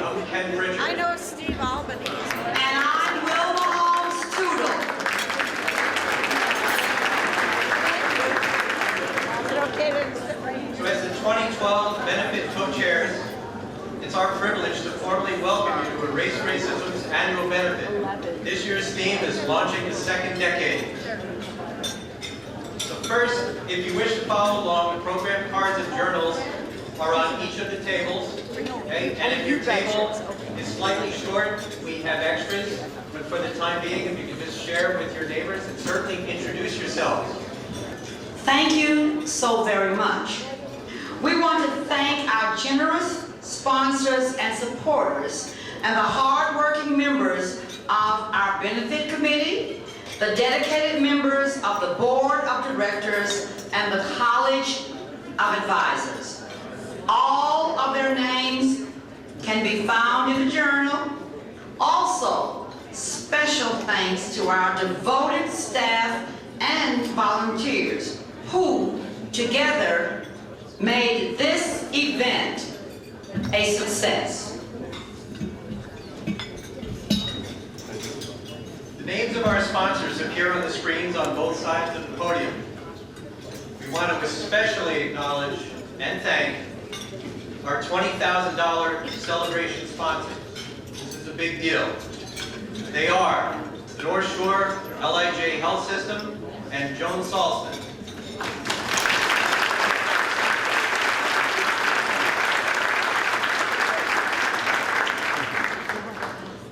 I'm Ken Pritchard. I know Steve Albany. And I'm Wilma Holmes Tootle. Is it okay to... So as the 2012 benefit co-chairs, it's our privilege to formally welcome you to Erase Racism's annual benefit. This year's theme is launching the second decade. So first, if you wish to follow along, the program cards and journals are on each of the tables. Okay? And if your table is slightly short, we have extras. But for the time being, if you can just share with your neighbors and certainly introduce yourselves. Thank you so very much. We want to thank our generous sponsors and supporters and the hard-working members of our benefit committee, the dedicated members of the board of directors, and the college of advisors. All of their names can be found in the journal. Also, special thanks to our devoted staff and volunteers who together made this event a success. The names of our sponsors appear on the screens on both sides of the podium. We want to especially acknowledge and thank our $20,000 celebration sponsors. This is a big deal. They are the North Shore LIJ Health System and Joan Salston.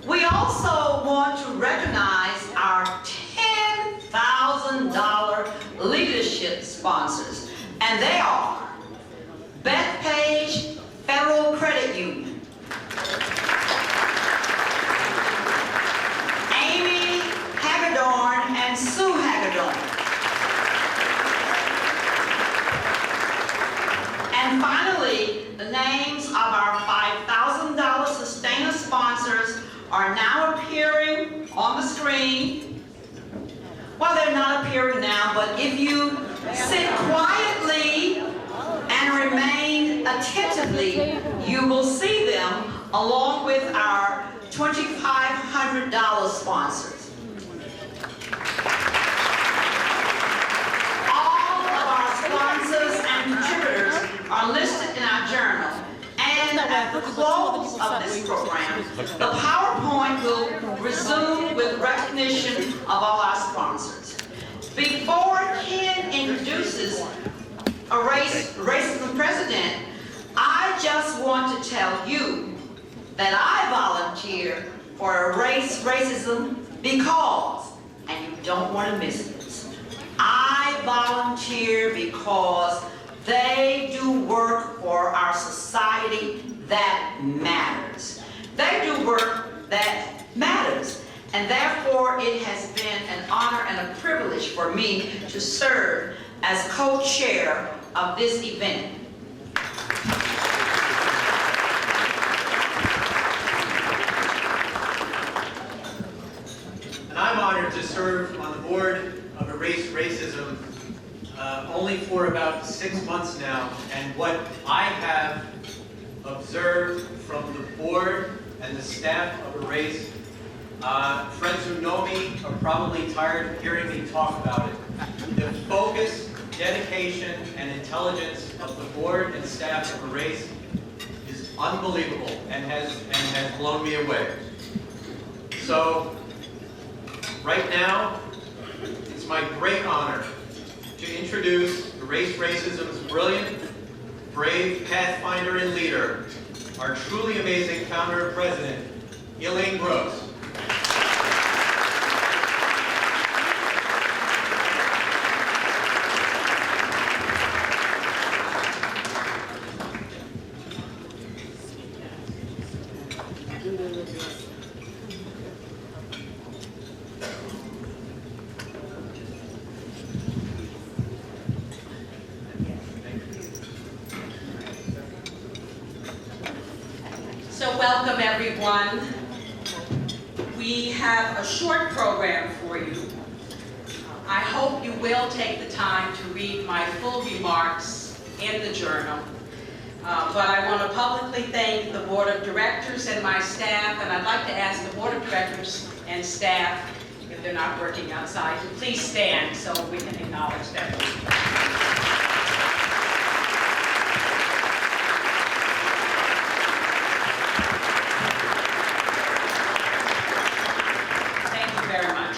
We also want to recognize our $10,000 leadership sponsors, and they are Bethpage Federal Credit Union, Amy Hagedorn and Sue Hagedorn, and finally, the names of our $5,000 sustainer sponsors are now appearing on the screen. Well, they're not appearing now, but if you sit quietly and remain attentively, you will see them along with our $2,500 sponsors. All of our sponsors and contributors are listed in our journal. And at the close of this program, the PowerPoint will resume with recognition of all our sponsors. Before Ken introduces a racism president, I just want to tell you that I volunteer for Erase Racism because, and you don't want to miss this, I volunteer because they do work for our society that matters. They do work that matters. And therefore, it has been an honor and a privilege for me to serve as co-chair of this event. And I'm honored to serve on the board of Erase Racism only for about 6 months now, and what I have observed from the board and the staff of Erase, friends who know me are probably tired of hearing me talk about it. The focus, dedication, and intelligence of the board and staff of Erase is unbelievable and has blown me away. So, right now, it's my great honor to introduce Erase Racism's brilliant, brave pathfinder and leader, our truly amazing founder and president, Elaine Brooks. So welcome everyone. We have a short program for you. I hope you will take the time to read my full remarks in the journal. But I want to publicly thank the Board of Directors and my staff, and I'd like to ask the Board of Directors and staff, if they're not working outside, to please stand so we can acknowledge them. Thank you very much.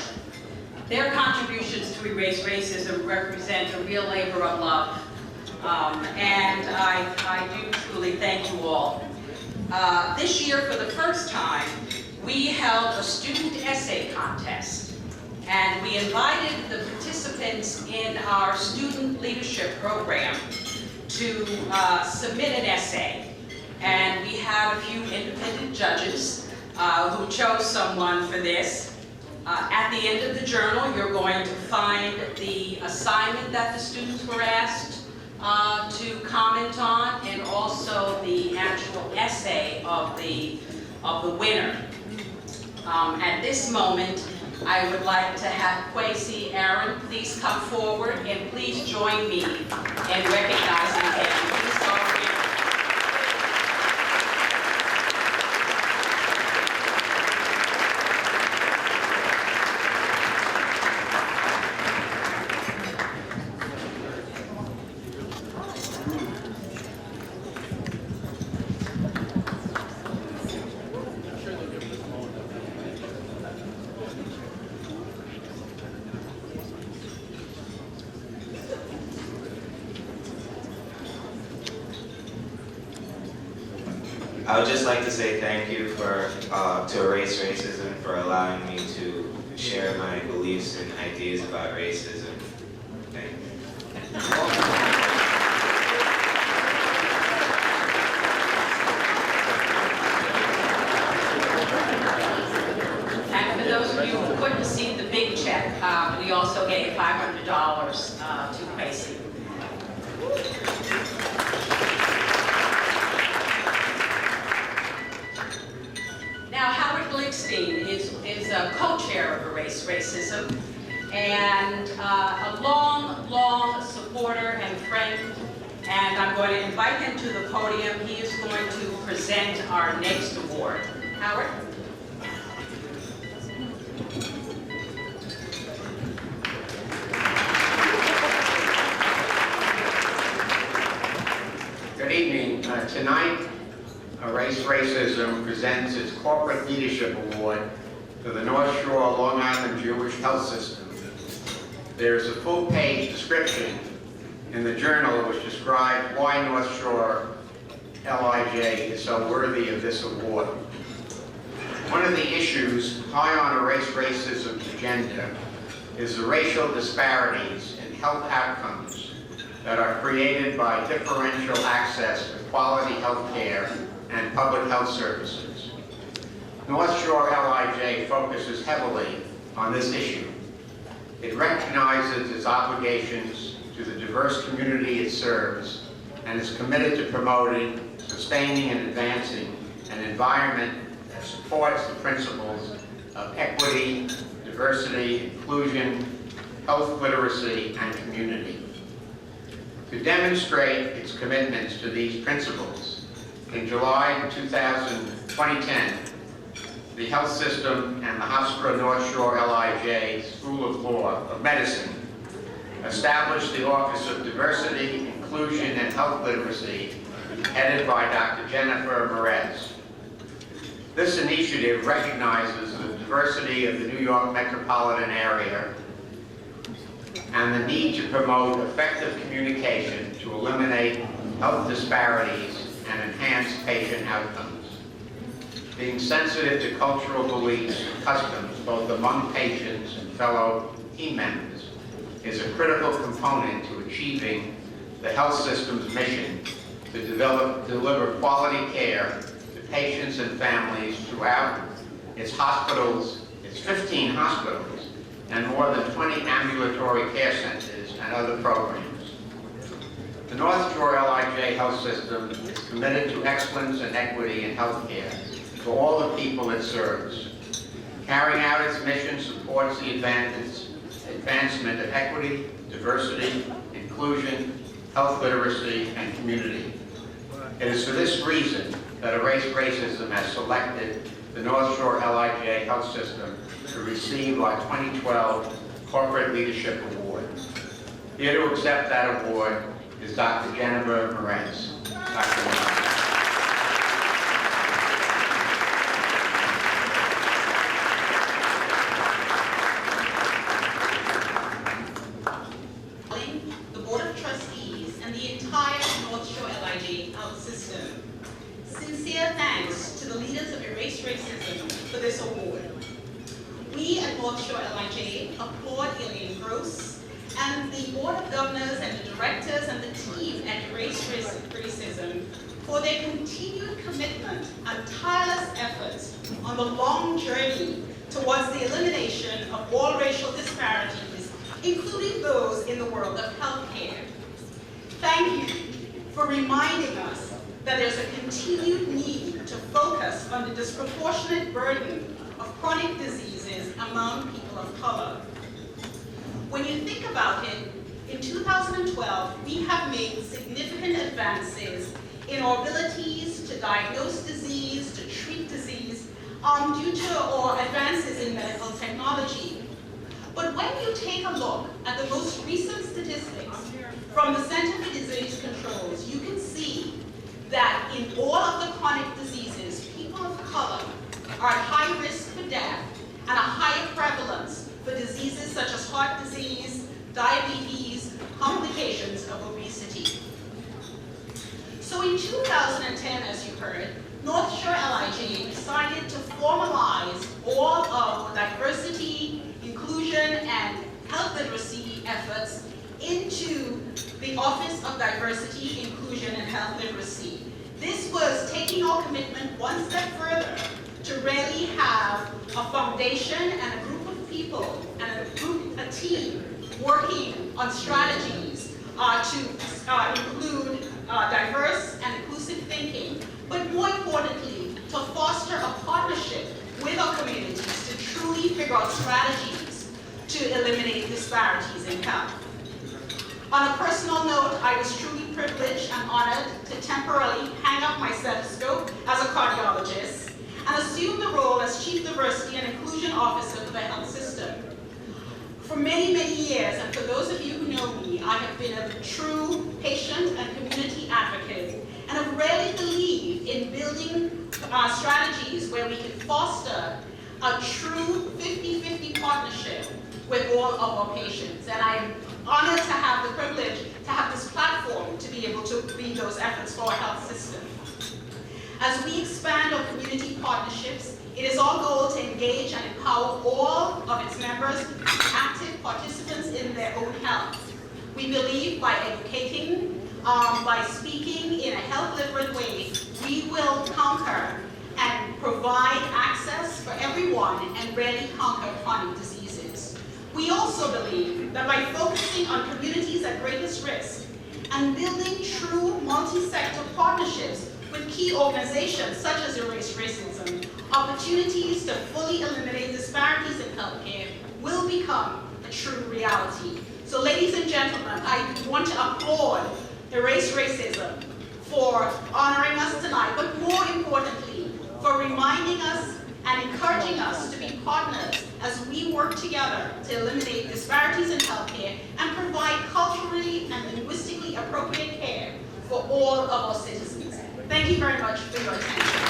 Their contributions to erase racism represent a real labor of love. And I do truly thank you all. This year, for the first time, we held a student essay contest, and we invited the participants in our student leadership program to submit an essay. And we had a few independent judges who chose someone for this. At the end of the journal, you're going to find the assignment that the students were asked to comment on, and also the actual essay of the winner. At this moment, I would like to have Kwesi Aaron please come forward, and please join me in recognizing him. Please go over here. I would just like to say thank you to Erase Racism for allowing me to share my beliefs and ideas about racism. Thank you. And for those of you who couldn't see the big check, we also gave $500 to Kwesi. Now, Howard Glickstein is a co-chair of Erase Racism, and a long supporter and friend, and I'm going to invite him to the podium. He is going to present our next award. Howard? Good evening. Tonight, Erase Racism presents its Corporate Leadership Award to the North Shore Long Island Jewish Health System. There's a full-page description in the journal which describes why North Shore LIJ is so worthy of this award. One of the issues high on Erase Racism's agenda is the racial disparities in health outcomes that are created by differential access to quality health care and public health services. North Shore LIJ focuses heavily on this issue. It recognizes its obligations to the diverse community it serves and is committed to promoting, sustaining, and advancing an environment that supports the principles of equity, diversity, inclusion, health literacy, and community. To demonstrate its commitments to these principles, in July 2010, the health system and the Hofstra North Shore LIJ School of Law of Medicine established the Office of Diversity, Inclusion, and Health Literacy, headed by Dr. Jennifer Merez. This initiative recognizes the diversity of the New York metropolitan area and the need to promote effective communication to eliminate health disparities and enhance patient outcomes. Being sensitive to cultural beliefs and customs, both among patients and fellow team members, is a critical component to achieving the health system's mission to deliver quality care to patients and families throughout its hospitals, its 15 hospitals, and more than 20 ambulatory care centers and other programs. The North Shore LIJ Health System is committed to excellence and equity in healthcare for all the people it serves. Carrying out its mission supports the advancement of equity, diversity, inclusion, health literacy, and community. It is for this reason that Erase Racism has selected the North Shore LIJ Health System to receive our 2012 Corporate Leadership Award. Here to accept that award is Dr. Jennifer Moretz. Dr. Moretz. The Board of Trustees and the entire North Shore LIJ Health System. Sincere thanks to the leaders of Erase Racism for this award. We at North Shore LIJ applaud Elaine Gross and the Board of Governors and the directors and the team at Erase Racism for their continued commitment and tireless efforts on the long journey towards the elimination of all racial disparities, including those in the world of healthcare. Thank you for reminding us that there's a continued need to focus on the disproportionate burden of chronic diseases among people of color. When you think about it, in 2012, we have made significant advances in our abilities to diagnose disease, to treat disease, due to advances in medical technology. But when you take a look at the most recent statistics from the Center for Disease Controls, you can see that in all of the chronic diseases, people of color are at high risk for death and a higher prevalence for diseases such as heart disease, diabetes, complications of obesity. So in 2010, as you heard, North Shore LIJ decided to formalize all of the diversity, inclusion, and health literacy efforts into the Office of Diversity, Inclusion, and Health Literacy. This was taking our commitment one step further to really have a foundation and a group of people and a team working on strategies to include diverse and inclusive thinking, but more importantly, to foster a partnership with our communities to truly figure out strategies to eliminate disparities in health. On a personal note, I was truly privileged and honored to temporarily hang up my stethoscope as a cardiologist and assume the role as Chief Diversity and Inclusion Officer for the health system. For many, many years, and for those of you who know me, I have been a true patient and community advocate, and have really believed in building strategies where we can foster a true 50-50 partnership with all of our patients. And I'm honored to have the privilege to have this platform to be able to lead those efforts for our health system. As we expand our community partnerships, it is our goal to engage and empower all of its members to be active participants in their own health. We believe by educating, by speaking in a health literate way, we will conquer and provide access for everyone and really conquer chronic diseases. We also believe that by focusing on communities at greatest risk and building true multi-sector partnerships with key organizations such as Erase Racism, opportunities to fully eliminate disparities in healthcare will become a true reality. So ladies and gentlemen, I want to applaud Erase Racism for honoring us tonight, but more importantly, for reminding us and encouraging us to be partners as we work together to eliminate disparities in healthcare and provide culturally and linguistically appropriate care for all of our citizens. Thank you very much for your attention.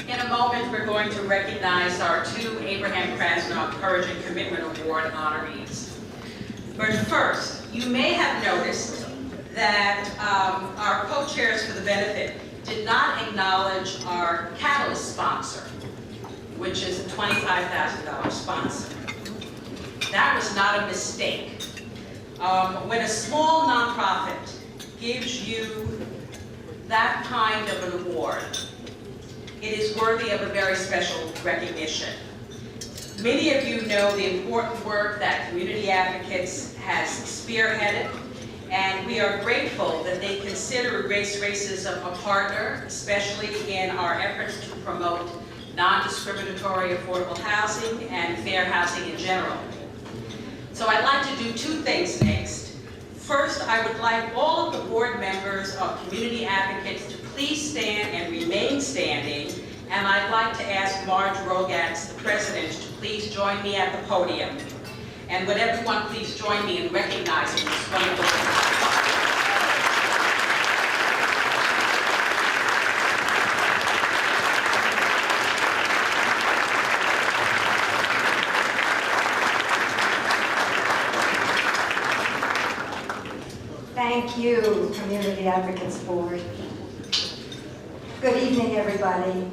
In a moment, we're going to recognize our two Abraham Krasnoff Courage and Commitment Award honorees. But first, you may have noticed that our co-chairs for the benefit did not acknowledge our Catalyst sponsor, which is a $25,000 sponsor. That was not a mistake. When a small nonprofit gives you that kind of an award, it is worthy of a very special recognition. Many of you know the important work that Community Advocates has spearheaded And we are grateful that they consider Erase Racism a partner, especially in our efforts to promote non-discriminatory affordable housing and fair housing in general. So I'd like to do two things next. First, I would like all of the board members of Community Advocates to please stand and remain standing. And I'd like to ask Marge Rogatz, the president, to please join me at the podium. And would everyone please join me in recognizing this wonderful Thank you, Community Advocates Board. Good evening, everybody.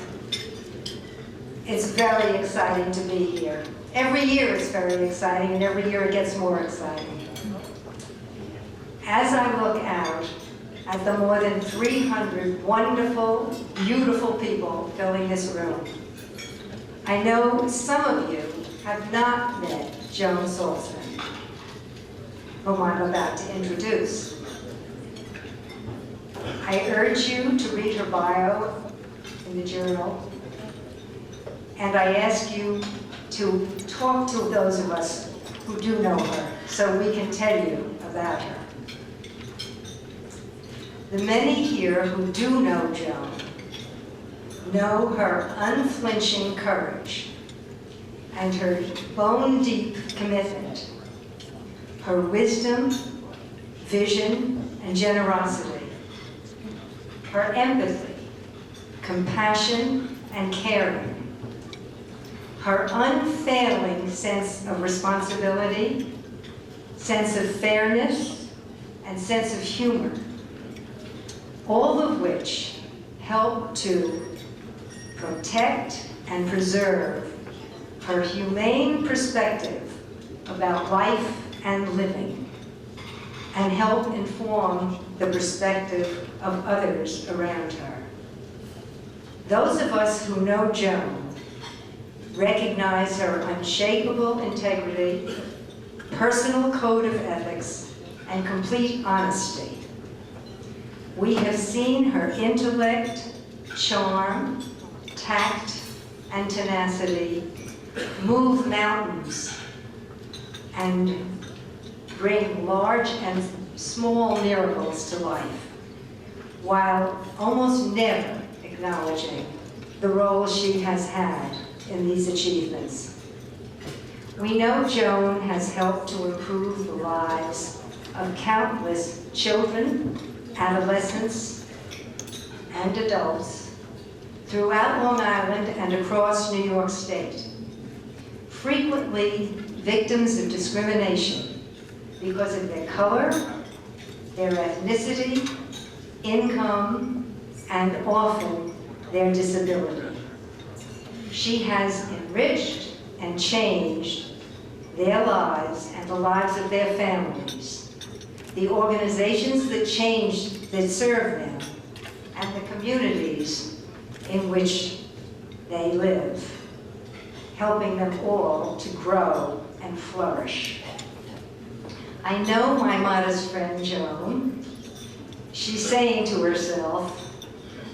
It's very exciting to be here. Every year it's very exciting, and every year it gets more exciting. As I look out at the more than 300 wonderful, beautiful people filling this room, I know some of you have not met Joan Saltzman, whom I'm about to introduce. I urge you to read her bio in the journal, and I ask you to talk to those of us who do know her so we can tell you about her. The many here who do know Joan know her unflinching courage and her bone-deep commitment, her wisdom, vision, and generosity, her empathy, compassion, and caring, her unfailing sense of responsibility, sense of fairness, and sense of humor, all of which help to protect and preserve her humane perspective about life and living, and help inform the perspective of others around her. Those of us who know Joan recognize her unshakable integrity, personal code of ethics, and complete honesty. We have seen her intellect, charm, tact, and tenacity move mountains and bring large and small miracles to life, while almost never acknowledging the role she has had in these achievements. We know Joan has helped to improve the lives of countless children, adolescents, and adults throughout Long Island and across New York State, frequently victims of discrimination because of their color, their ethnicity, income, and often their disability. She has enriched and changed their lives and the lives of their families, the organizations that serve them, and the communities in which they live, helping them all to grow and flourish. I know my modest friend Joan. She's saying to herself,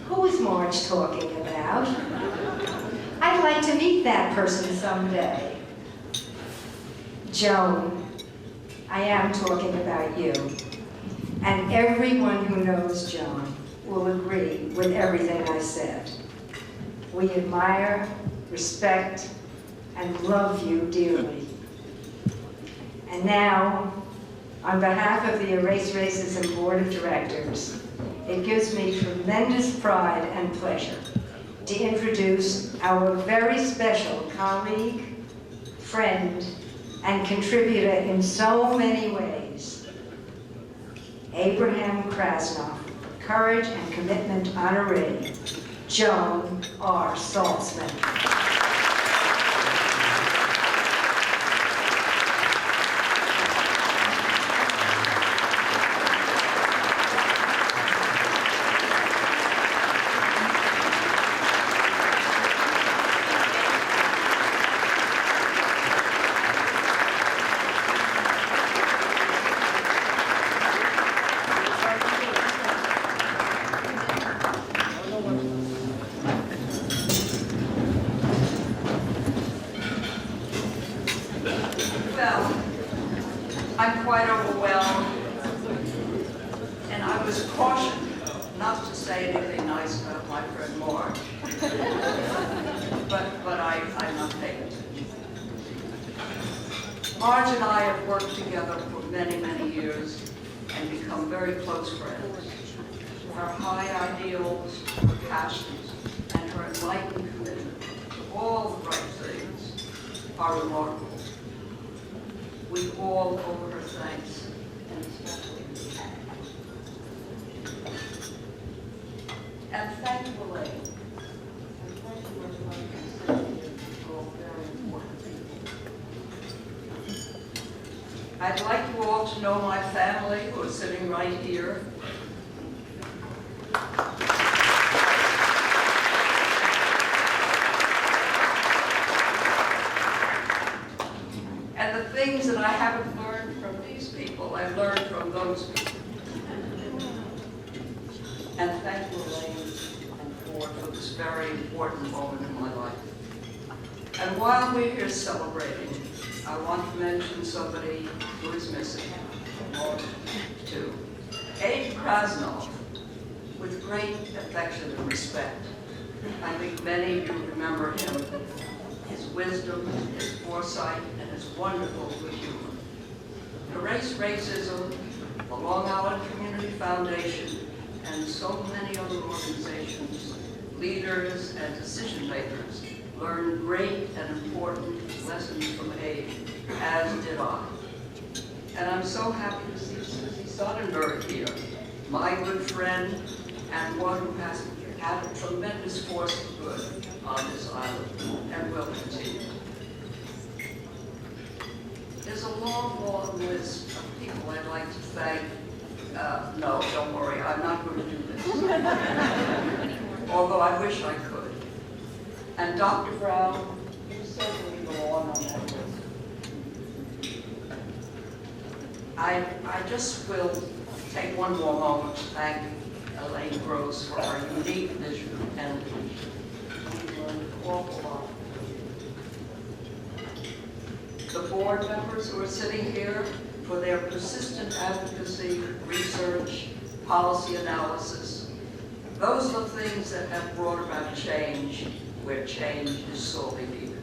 who is Marge talking about? I'd like to meet that person someday. Joan, I am talking about you. And everyone who knows Joan will agree with everything I said. We admire, respect, and love you dearly. And now, on behalf of the Erase Racism Board of Directors, it gives me tremendous pride and pleasure to introduce our very special colleague, friend, and contributor in so many ways, Abraham Krasnoff, Courage and Commitment honoree, Joan R. Saltzman. felt, I'm quite overwhelmed, and I was cautioned not to say anything nice about my friend Marge. but I'm not paying attention. Marge and I have worked together for many, many years and become very close friends. Her high ideals, her passions, and her enlightened commitment to all the right things are remarkable. We all owe her thanks, and especially you. And thank you, Elaine. And thank you, everybody who's sitting here. You're all very important people. I'd like you all to know my family, who are sitting right here. And the things that I haven't learned from these people, I've learned from those people. And thank you, Elaine and Ford, for this very important moment in my life. And while we're here celebrating, I want to mention somebody who is missing, too. Abe Krasnov, with great affection and respect. I think many of you remember him, his wisdom, his foresight, and his wonderful good humor. Erase Racism, the Long Island Community Foundation, and so many other organizations, leaders, and decision makers learned great and important lessons from Abe, as did I. And I'm so happy to see Susie Sonnenberg here, my good friend, and one who has had a tremendous force of good on this island, and will continue. There's a long, long list of people I'd like to thank. No, don't worry, I'm not going to do this. Although I wish I could. And Dr. Brown, you certainly belong on that list. I just will take one more moment to thank Elaine Gross for her unique vision and leadership. We learned an awful lot. The board members who are sitting here, for their persistent advocacy, research, policy analysis. Those are the things that have brought about change where change is sorely needed.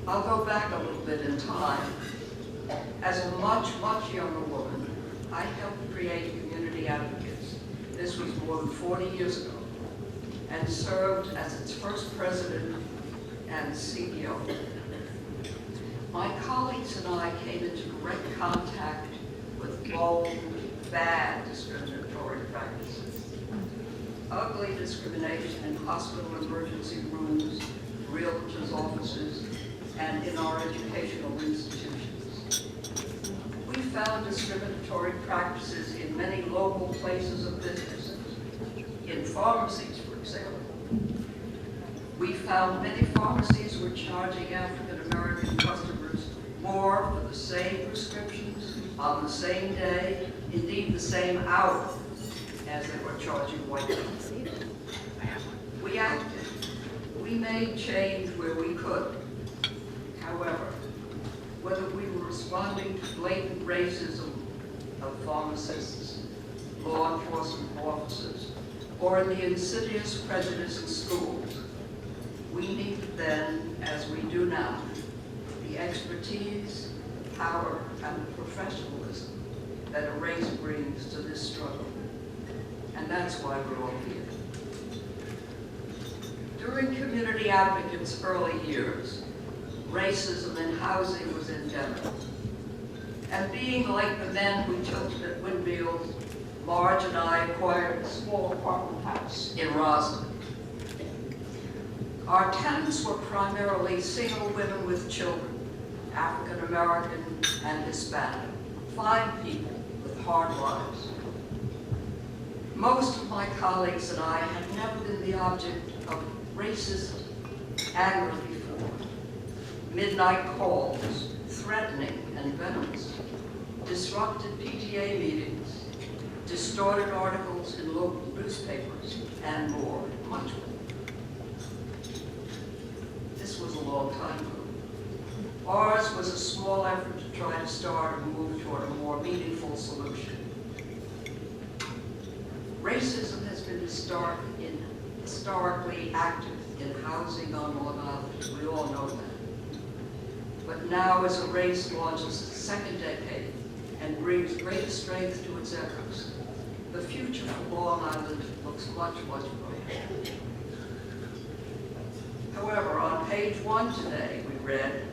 I'll go back a little bit in time. As a much, much younger woman, I helped create Community Advocates. This was more than 40 years ago, and served as its first president and CEO. My colleagues and I came into direct contact with bold, bad discriminatory practices. Ugly discrimination in hospital emergency rooms, realtors' offices, and in our educational institutions. We found discriminatory practices in many local places of business, in pharmacies, for example. We found many pharmacies were charging African-American customers more for the same prescriptions on the same day, indeed the same hour, as they were charging white people. We acted. We made change where we could. However, whether we were responding to blatant racism of pharmacists, law enforcement officers, or in the insidious prejudice in schools, we needed then, as we do now, the expertise, power, and the professionalism that a race brings to this struggle. And that's why we're all here. During Community Advocates' early years, racism in housing was endemic. And being like the men who tilted at windmills, Marge and I acquired a small apartment house in Roslyn. Our tenants were primarily single women with children, African American and Hispanic, fine people with hard lives. Most of my colleagues and I had never been the object of racist anger before. Midnight calls, threatening and venomous, disrupted PTA meetings, distorted articles in local newspapers, and more, much more. This was a long time ago. Ours was a small effort to try to start and move toward a more meaningful solution. Racism has been historically active in housing on Long Island. We all know that. But now, as a race launches its second decade and brings greater strength to its efforts, the future for Long Island looks much, much brighter. However, on page 1 today, we read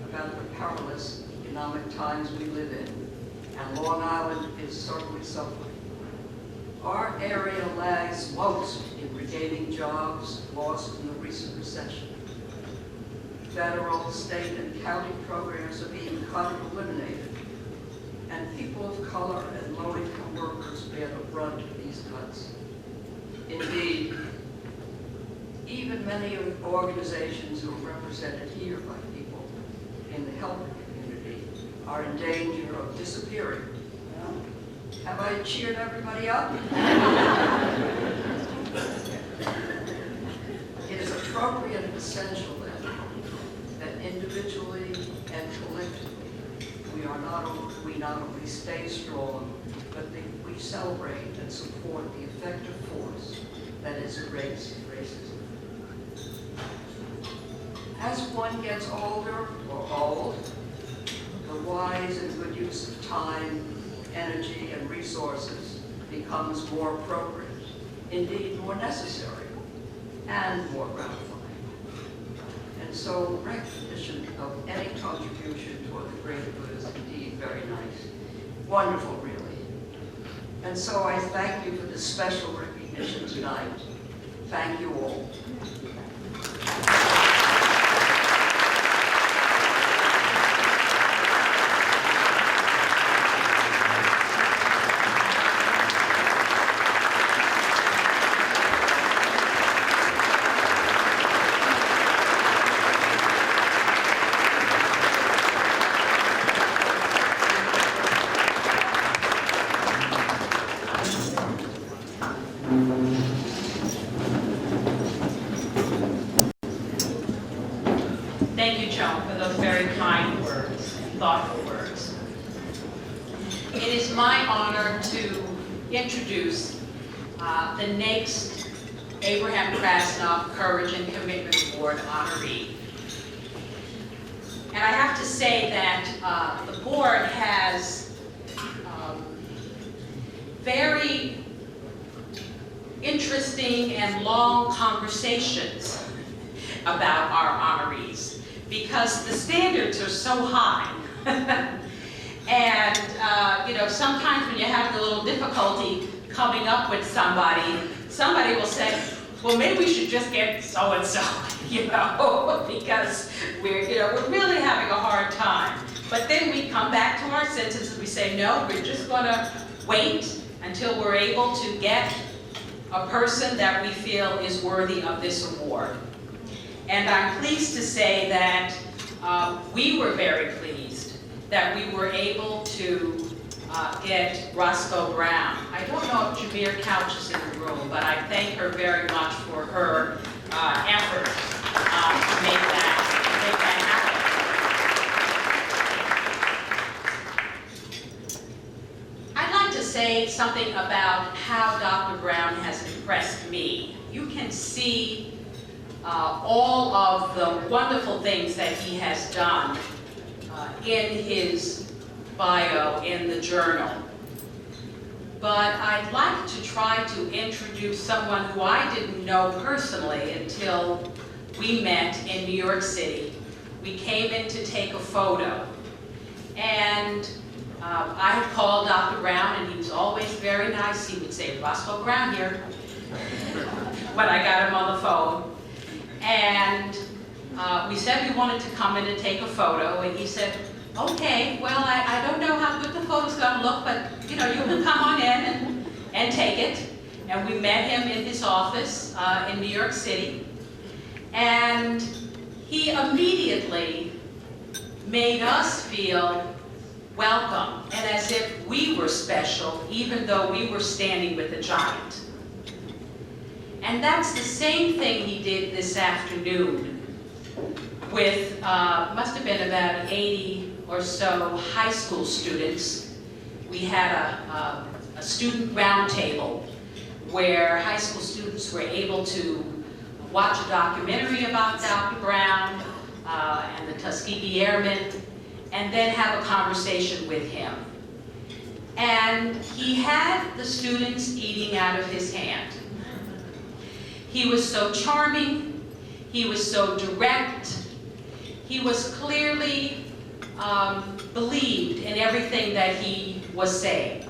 about the perilous economic times we live in, and Long Island is certainly suffering. Our area lags most in regaining jobs lost in the recent recession. Federal, state, and county programs are being cut or eliminated, and people of color and low-income workers bear the brunt of these cuts. Indeed, even many of the organizations who are represented here by people in the helper community are in danger of disappearing. Have I cheered everybody up? It is appropriate and essential then that individually and collectively we not only stay strong, but we celebrate and support the effective force that is racism. As one gets older or old, the wise and good use of time, energy, and resources becomes more appropriate, indeed more necessary, and more gratifying. And so recognition of any contribution toward the greater good is indeed very nice. Wonderful, really. And so I thank you for this special recognition tonight. Thank you all. Thank you, Joan, for those very kind words, thoughtful words. It is my honor to introduce the next Abraham Krasnoff Courage and Commitment Award honoree. And I have to say that the board has very interesting and long conversations about our honorees, because the standards are so high. And sometimes when you're having a little difficulty coming up with somebody will say, well, maybe we should just get so-and-so, because we're really having a hard time. But then we come back to our senses and we say, no, we're just gonna wait until we're able to get a person that we feel is worthy of this award. And I'm pleased to say that we were very pleased that we were able to get Roscoe Brown. I don't know if Jameer Couch is in the room, but I thank her very much for her effort to make that happen. I'd like to say something about how Dr. Brown has impressed me. You can see all of the wonderful things that he has done in his bio in the journal. But I'd like to try to introduce someone who I didn't know personally until we met in New York City. We came in to take a photo. And I had called Dr. Brown, and he was always very nice. He would say, Roscoe Brown here, when I got him on the phone. And we said we wanted to come in and take a photo, and he said, okay, well, I don't know how good the photo's gonna look, but you can come on in and take it. And we met him in his office in New York City. And he immediately made us feel welcome and as if we were special, even though we were standing with a giant. And that's the same thing he did this afternoon. with, must have been about 80 or so high school students. We had a student roundtable where high school students were able to watch a documentary about Dr. Brown and the Tuskegee Airmen, and then have a conversation with him. And he had the students eating out of his hand. He was so charming, he was so direct, he was clearly believed in everything that he was saying.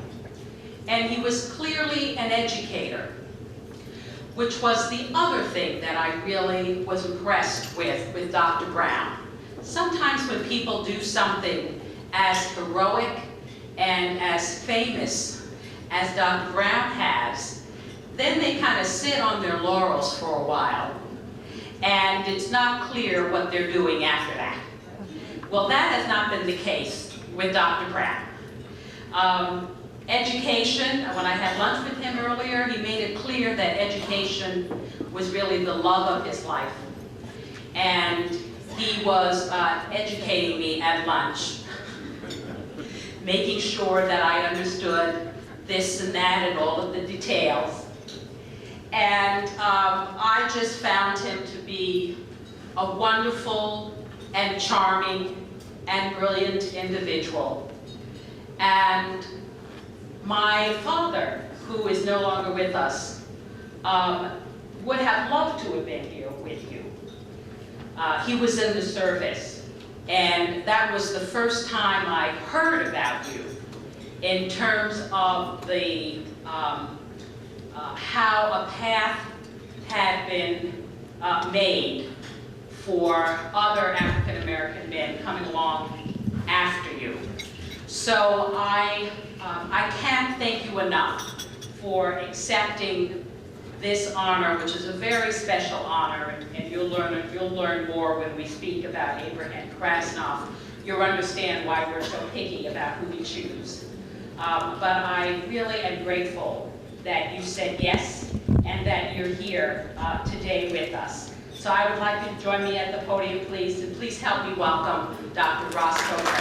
And he was clearly an educator, which was the other thing that I really was impressed with Dr. Brown. Sometimes when people do something as heroic and as famous as Dr. Brown has, then they kind of sit on their laurels for a while, and it's not clear what they're doing after that. Well, that has not been the case with Dr. Brown. Education, when I had lunch with him earlier, he made it clear that education was really the love of his life. And he was educating me at lunch, making sure that I understood this and that and all of the details. And I just found him to be a wonderful and charming and brilliant individual. And my father, who is no longer with us, would have loved to have been here with you. He was in the service, and that was the first time I heard about you in terms of the how a path had been made for other African American men coming along after you. So I can't thank you enough for accepting this honor, which is a very special honor, and you'll learn more when we speak about Abraham Krasnoff. You'll understand why we're so picky about who we choose. But I really am grateful that you said yes and that you're here today with us. So I would like you to join me at the podium, please, and please help me welcome Dr. Ross Coker.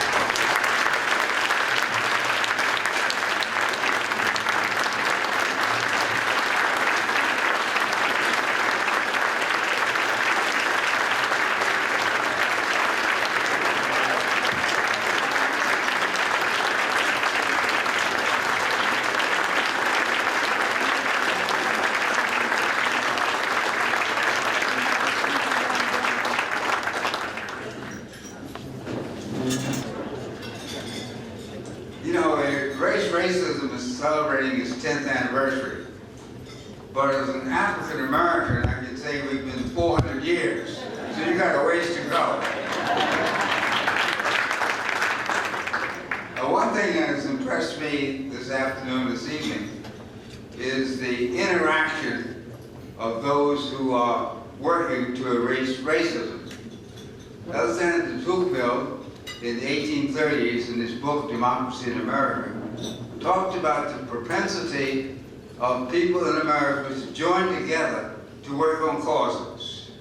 Racism is celebrating its 10th anniversary. But as an African American, I can say we've been 400 years. So you got a ways to go. One thing that has impressed me this afternoon, this evening, is the interaction of those who are working to erase racism. Alexander Tocqueville, in the 1830s, in his book, Democracy in America, talked about the propensity of people in America to join together to work on causes.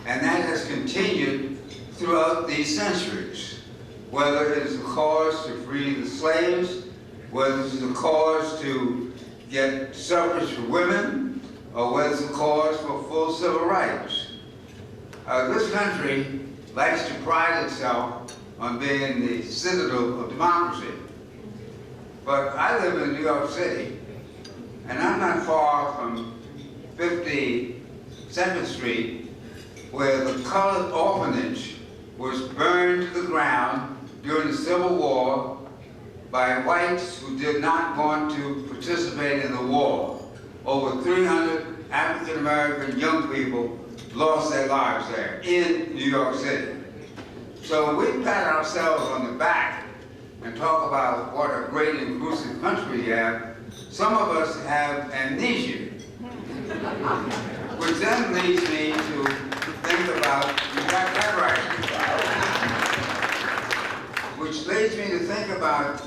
And that has continued throughout these centuries, whether it is a cause to free the slaves, whether it's a cause to get suffrage for women, or whether it's a cause for full civil rights. This country likes to pride itself on being the citadel of democracy. But I live in New York City, and I'm not far from 52nd Street, where the colored orphanage was burned to the ground during the Civil War by whites who did not want to participate in the war. Over 300 African American young people lost their lives there in New York City. So we pat ourselves on the back and talk about what a great inclusive country we have. Some of us have amnesia, which then leads me to think about, you got that right, which leads me to think about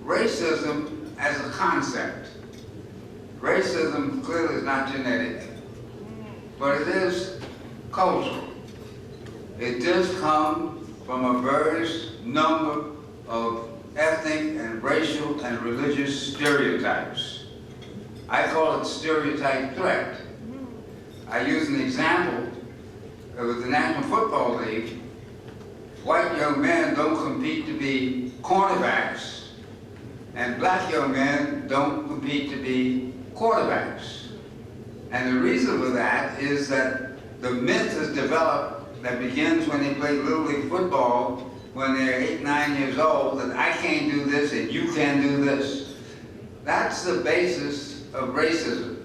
racism as a concept. Racism clearly is not genetic, but it is cultural. It does come from a various number of ethnic and racial and religious stereotypes. I call it stereotype threat. I use an example with the National Football League. White young men don't compete to be cornerbacks, and black young men don't compete to be quarterbacks. And the reason for that is that the myth has developed that begins when they play Little League football when they're 8, 9 years old, that I can't do this and you can do this. That's the basis of racism.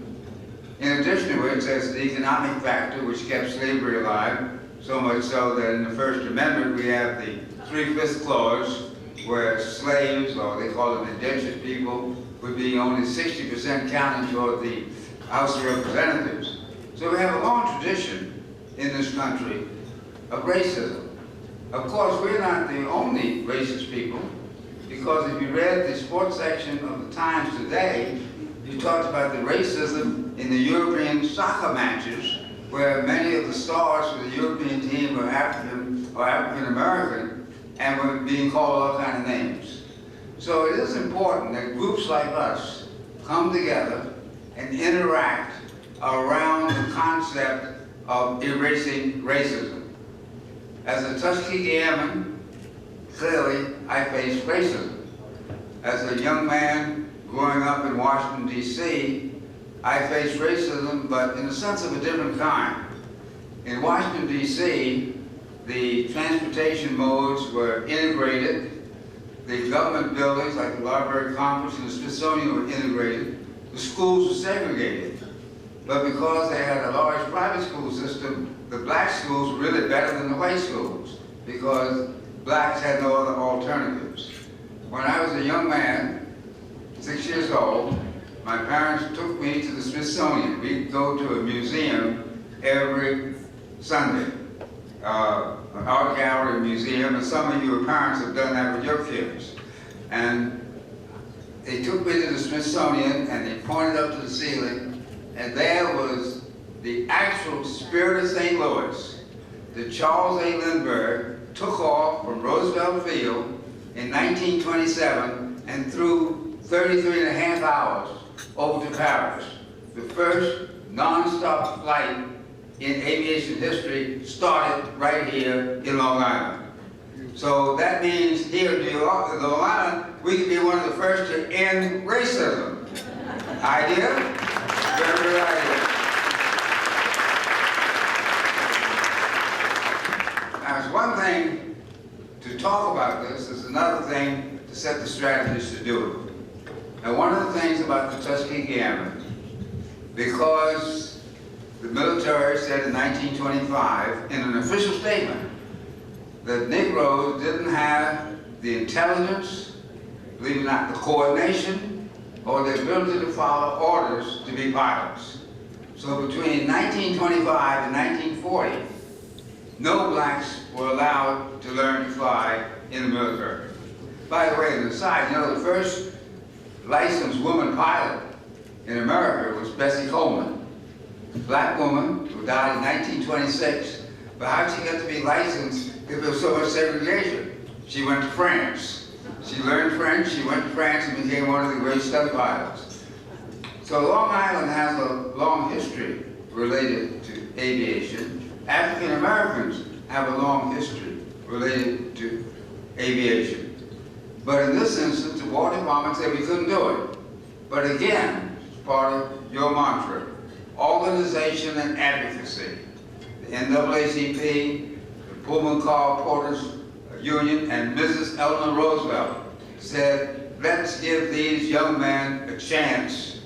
In addition to which, there's the economic factor which kept slavery alive, so much so that in the First Amendment we have the 3/5 clause where slaves, or they call them indentured people, would be only 60% counted toward the House of Representatives. So we have a long tradition in this country of racism. Of course, we're not the only racist people, because if you read the sports section of the Times today, you talked about the racism in the European soccer matches, where many of the stars for the European team were African or African American and were being called all kinds of names. So it is important that groups like us come together and interact around the concept of erasing racism. As a Tuskegee Airman, clearly I faced racism. As a young man growing up in Washington, D.C., I faced racism, but in a sense of a different kind. In Washington, D.C., the transportation modes were integrated. The government buildings, like the Library of Congress and the Smithsonian, were integrated. The schools were segregated. But because they had a large private school system, the black schools were really better than the white schools, because blacks had no other alternatives. When I was a young man, 6 years old, my parents took me to the Smithsonian. We'd go to a museum every Sunday, an art gallery museum, and some of your parents have done that with your kids. And they took me to the Smithsonian, and they pointed up to the ceiling, and there was the actual Spirit of St. Louis that Charles A. Lindbergh took off from Roosevelt Field in 1927 and threw 33 and a half hours over to Paris. The first non-stop flight in aviation history started right here in Long Island. So that means here in Long Island, we could be one of the first to end racism. Idea? Very good idea. Now, it's one thing to talk about this, it's another thing to set the strategies to do it. Now, one of the things about the Tuskegee Airmen, because the military said in 1925, in an official statement, that Negroes didn't have the intelligence, believe it or not, the coordination, or the ability to follow orders to be pilots. So between 1925 and 1940, no blacks were allowed to learn to fly in the military. By the way, on the side, you know, the first licensed woman pilot in America was Bessie Coleman, a black woman who died in 1926. But how'd she get to be licensed if there was so much segregation? She went to France. She learned French, she went to France and became one of the great study pilots. So Long Island has a long history related to aviation. African Americans have a long history related to aviation. But in this instance, the War Department said we couldn't do it. But again, it's part of your mantra, organization and advocacy. The NAACP, the Pullman Car Porters Union, and Mrs. Eleanor Roosevelt said, let's give these young men a chance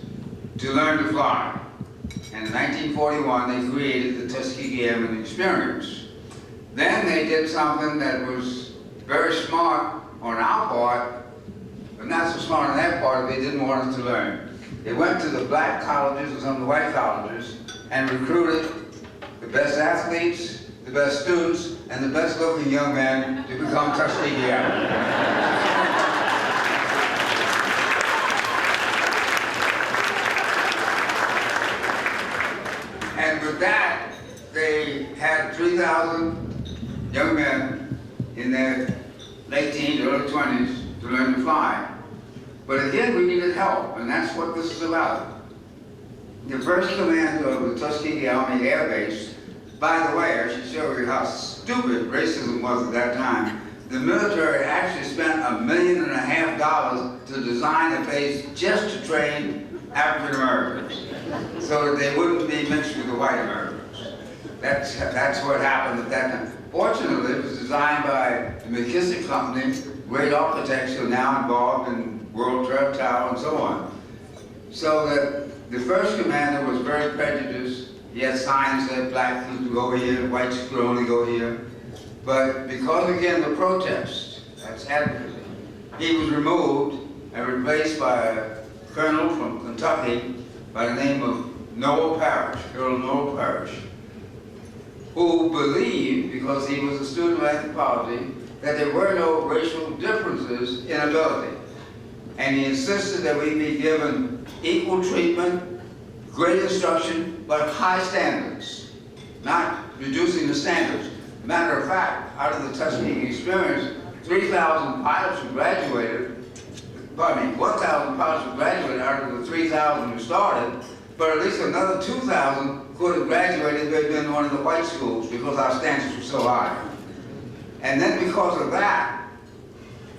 to learn to fly. And in 1941, they created the Tuskegee Airmen Experience. Then they did something that was very smart on our part, but not so smart on their part if they didn't want us to learn. They went to the black colleges and some of the white colleges and recruited the best athletes, the best students, and the best looking young men to become Tuskegee Airmen. And with that, they had 3,000 young men in their late teens, early 20s to learn to fly. But again, we needed help, and that's what this is about. The first commander of the Tuskegee Army Air Base, by the way, I should show you how stupid racism was at that time. The military actually spent $1.5 million to design a base just to train African Americans, so that they wouldn't be mixed with the white Americans. That's what happened at that time. Fortunately, it was designed by the McKissick Company, great architects who are now involved in World Trade Tower and so on. So that the first commander was very prejudiced. He had signs that black could go here, whites could only go here. But because, again, the protest, that's advocacy, he was removed and replaced by a colonel from Kentucky by the name of Noel Parrish, Colonel Noel Parrish, who believed, because he was a student of anthropology, that there were no racial differences in ability. And he insisted that we be given equal treatment, great instruction, but high standards, not reducing the standards. Matter of fact, out of the Tuskegee experience, 3,000 pilots who graduated, 1,000 pilots who graduated out of the 3,000 who started, but at least another 2,000 could have graduated if they'd been in one of the white schools because our standards were so high. And then because of that,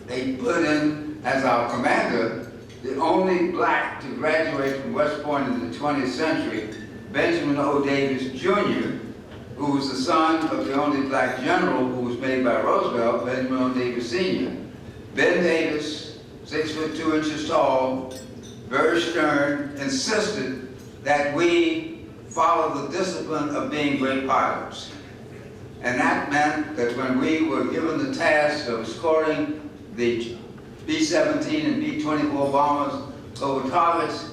they put in, as our commander, the only black to graduate from West Point in the 20th century, Benjamin O. Davis, Jr., who was the son of the only black general who was made by Roosevelt, Benjamin O. Davis, Sr. Ben Davis, 6'2" tall, very stern, insisted that we follow the discipline of being great pilots. And that meant that when we were given the task of escorting the B-17 and B-24 bombers over targets,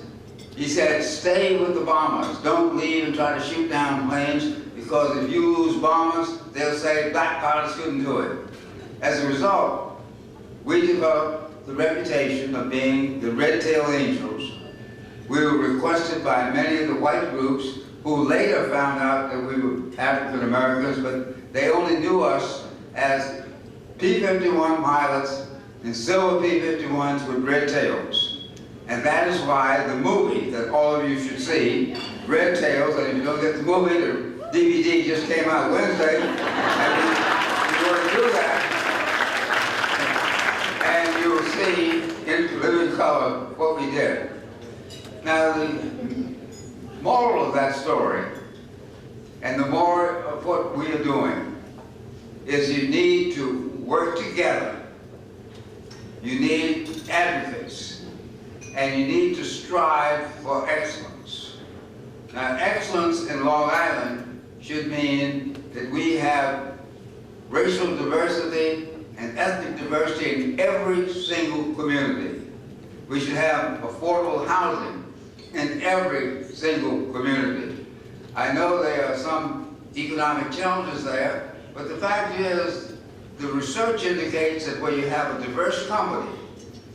he said, stay with the bombers. Don't leave and try to shoot down planes, because if you lose bombers, they'll say black pilots couldn't do it. As a result, we developed the reputation of being the red-tailed angels. We were requested by many of the white groups who later found out that we were African Americans, but they only knew us as P-51 pilots and silver P-51s with red tails. And that is why the movie that all of you should see, Red Tails, and if you don't get the movie, the DVD just came out Wednesday, and we want to do that. And you will see in living color what we did. Now, the moral of that story, and the moral of what we are doing, is you need to work together. You need advocates, and you need to strive for excellence. Now, excellence in Long Island should mean that we have racial diversity and ethnic diversity in every single community. We should have affordable housing in every single community. I know there are some economic challenges there, but the fact is, the research indicates that where you have a diverse company,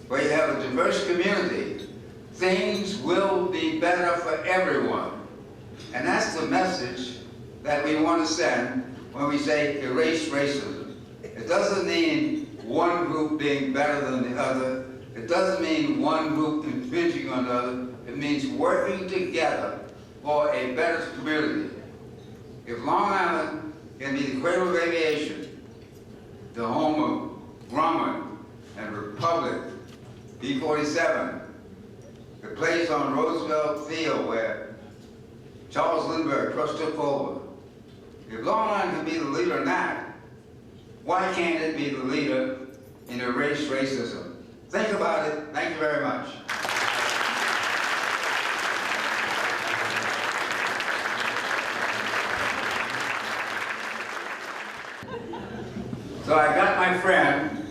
where you have a diverse community, things will be better for everyone. And that's the message that we want to send when we say erase racism. It doesn't mean one group being better than the other. It doesn't mean one group infringing on the other. It means working together for a better community. If Long Island can be the cradle of aviation, the home of Grumman and Republic, B-47, the place on Roosevelt Field where Charles Lindbergh first took over. If Long Island can be the leader in that, why can't it be the leader in erase racism? Think about it. Thank you very much. So I got my friend,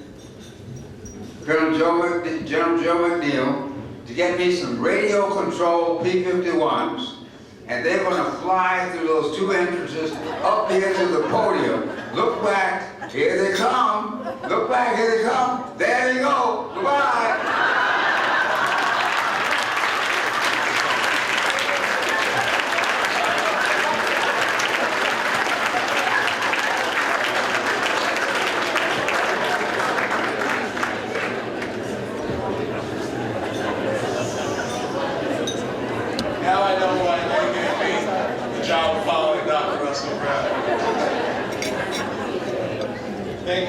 General Joe McNeil, to get me some radio-controlled P-51s, and they're going to fly through those two entrances up here to the podium. Look back, here they come. Look back, here they come. There you go. Goodbye.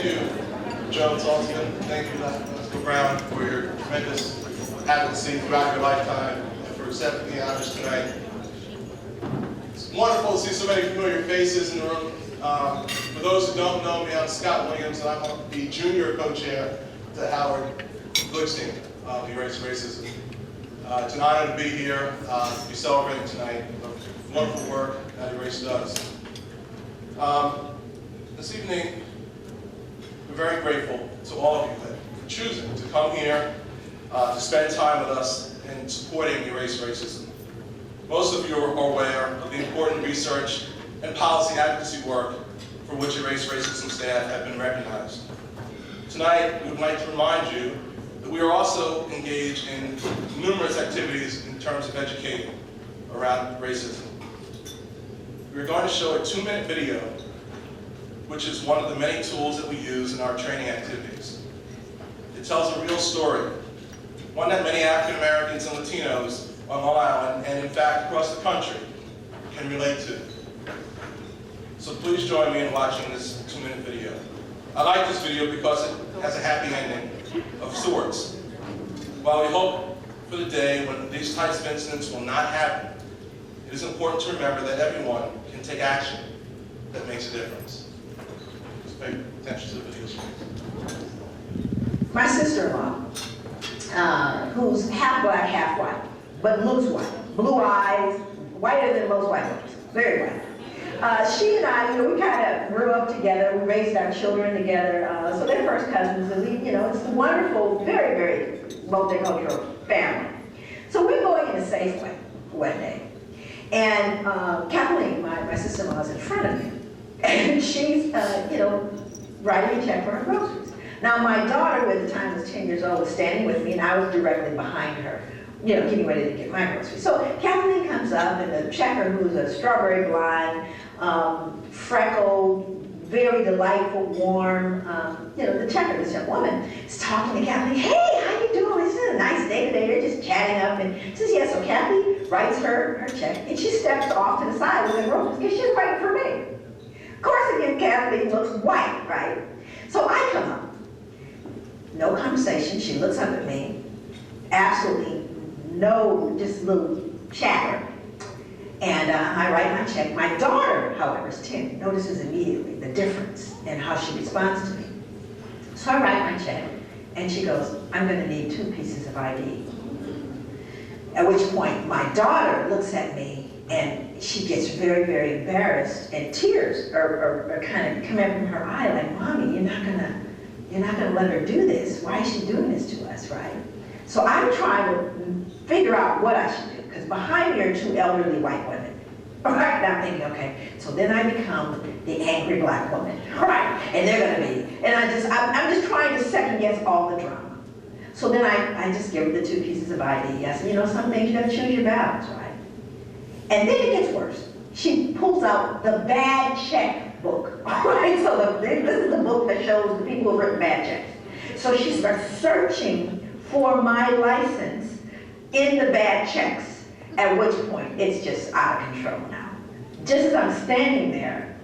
you, Joe Saltzman. Thank you, Mr. Brown, for your tremendous advocacy throughout your lifetime and for accepting the honors tonight. It's wonderful to see so many familiar faces in the room. For those who don't know me, I'm Scott Williams, and I'm the junior co-chair to Howard Glickstein of Erase Racism. It's an honor to be here, to be celebrating tonight the wonderful work that Erase does. This evening, we're very grateful to all of you for choosing to come here to spend time with us in supporting Erase Racism. Most of you are aware of the important research and policy advocacy work for which Erase Racism staff have been recognized. Tonight, we would like to remind you that we are also engaged in numerous activities in terms of educating around racism. We're going to show a 2-minute video, which is one of the many tools that we use in our training activities. It tells a real story, one that many African Americans and Latinos on Long Island, and in fact across the country, can relate to. So please join me in watching this 2-minute video. I like this video because it has a happy ending of sorts. While we hope for the day when these types of incidents will not happen, it is important to remember that everyone can take action that makes a difference. Just pay attention to the video screen. My sister-in-law, who's half black, half white, but looks white, blue eyes, whiter than most white ones, very white. She and I, we kind of grew up together. We raised our children together. So they're first cousins, and it's a wonderful, very, very multicultural family. So we're going in a Safeway one day, and Kathleen, my sister-in-law, is in front of me, and she's, writing a check for her groceries. Now, my daughter, who at the time was 10 years old, was standing with me, and I was directly behind her, getting ready to get my groceries. So Kathleen comes up, and the checker, who's a strawberry blonde, freckled, very delightful, warm, the checker, this young woman, is talking to Kathleen. Hey, how you doing? This is a nice day today. They're just chatting up, and says, yeah. So Kathy writes her check, and she steps off to the side with the groceries because she's waiting for me. Of course, again, Kathleen looks white, right? So I come up. No conversation. She looks up at me. Absolutely no, just a little chatter. And I write my check. My daughter, however, is 10, notices immediately the difference in how she responds to me. So I write my check, and she goes, I'm going to need 2 pieces of ID. At which point, my daughter looks at me, and she gets very, very embarrassed, and tears are kind of coming from her eye, like, Mommy, you're not gonna let her do this. Why is she doing this to us, right? So I'm trying to figure out what I should do, because behind me are 2 elderly white women. All right, now I'm thinking, okay, so then I become the angry black woman, right? And they're gonna be, and I'm just trying to second guess all the drama. So then I just give her the 2 pieces of ID. I said, some things you gotta choose your battles, right? And then it gets worse. She pulls out the bad check book, right? So this is the book that shows the people who have written bad checks. So she starts searching for my license in the bad checks, at which point it's just out of control now. Just as I'm standing there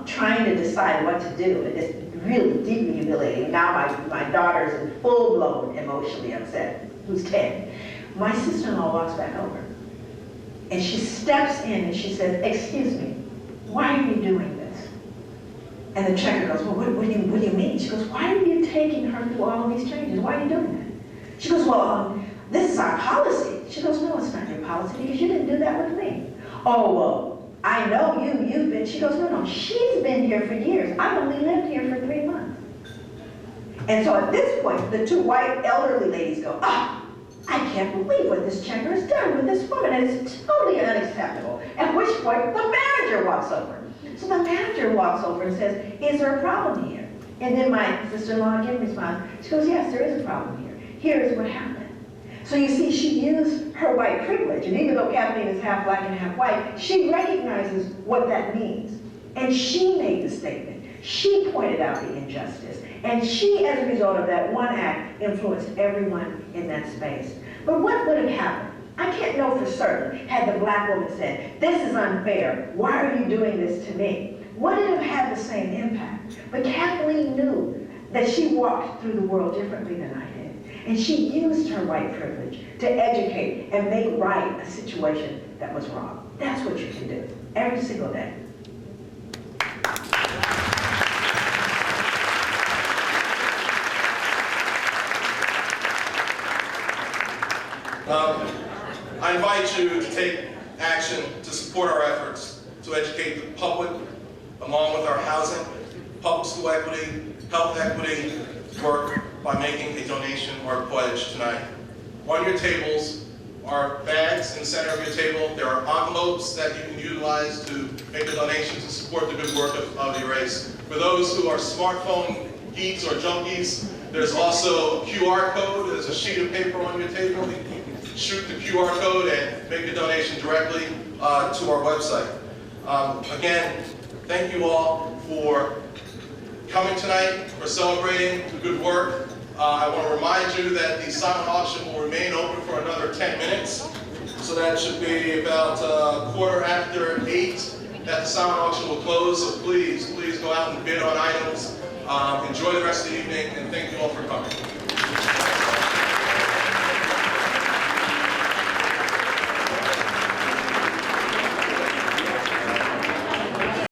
trying to decide what to do, and it's really deeply humiliating. Now my daughter's in full-blown emotionally upset, who's 10. My sister-in-law walks back over, and she steps in and she says, excuse me, why are you doing this? And the checker goes, well, what do you mean? She goes, why are you taking her through all of these changes? Why are you doing that? She goes, well, this is our policy. She goes, no, it's not your policy because you didn't do that with me. Oh, well, I know you've been. She goes, no, she's been here for years. I've only lived here for 3 months. And so at this point, the 2 white elderly ladies go, I can't believe what this checker has done with this woman, and it's totally unacceptable. At which point, the manager walks over. So the manager walks over and says, is there a problem here? And then my sister-in-law again responds, she goes, yes, there is a problem here. Here's what happened. So you see, she used her white privilege, and even though Kathleen is half black and half white, she recognizes what that means. And she made the statement. She pointed out the injustice. And she, as a result of that one act, influenced everyone in that space. But what would have happened? I can't know for certain had the black woman said, this is unfair. Why are you doing this to me? Would it have had the same impact? But Kathleen knew that she walked through the world differently than I did. And she used her white privilege to educate and make right a situation that was wrong. That's what you can do every single day. I invite you to take action to support our efforts to educate the public, along with our housing, public school equity, health equity work by making a donation or a pledge tonight. On your tables are bags in the center of your table. There are envelopes that you can utilize to make a donation to support the good work of Erase. For those who are smartphone geeks or junkies, there's also a QR code. There's a sheet of paper on your table. You can shoot the QR code and make a donation directly to our website. Again, thank you all for coming tonight, for celebrating the good work. I want to remind you that the silent auction will remain open for another 10 minutes. So that should be about 8:15 that the silent auction will close. So please go out and bid on items. Enjoy the rest of the evening. And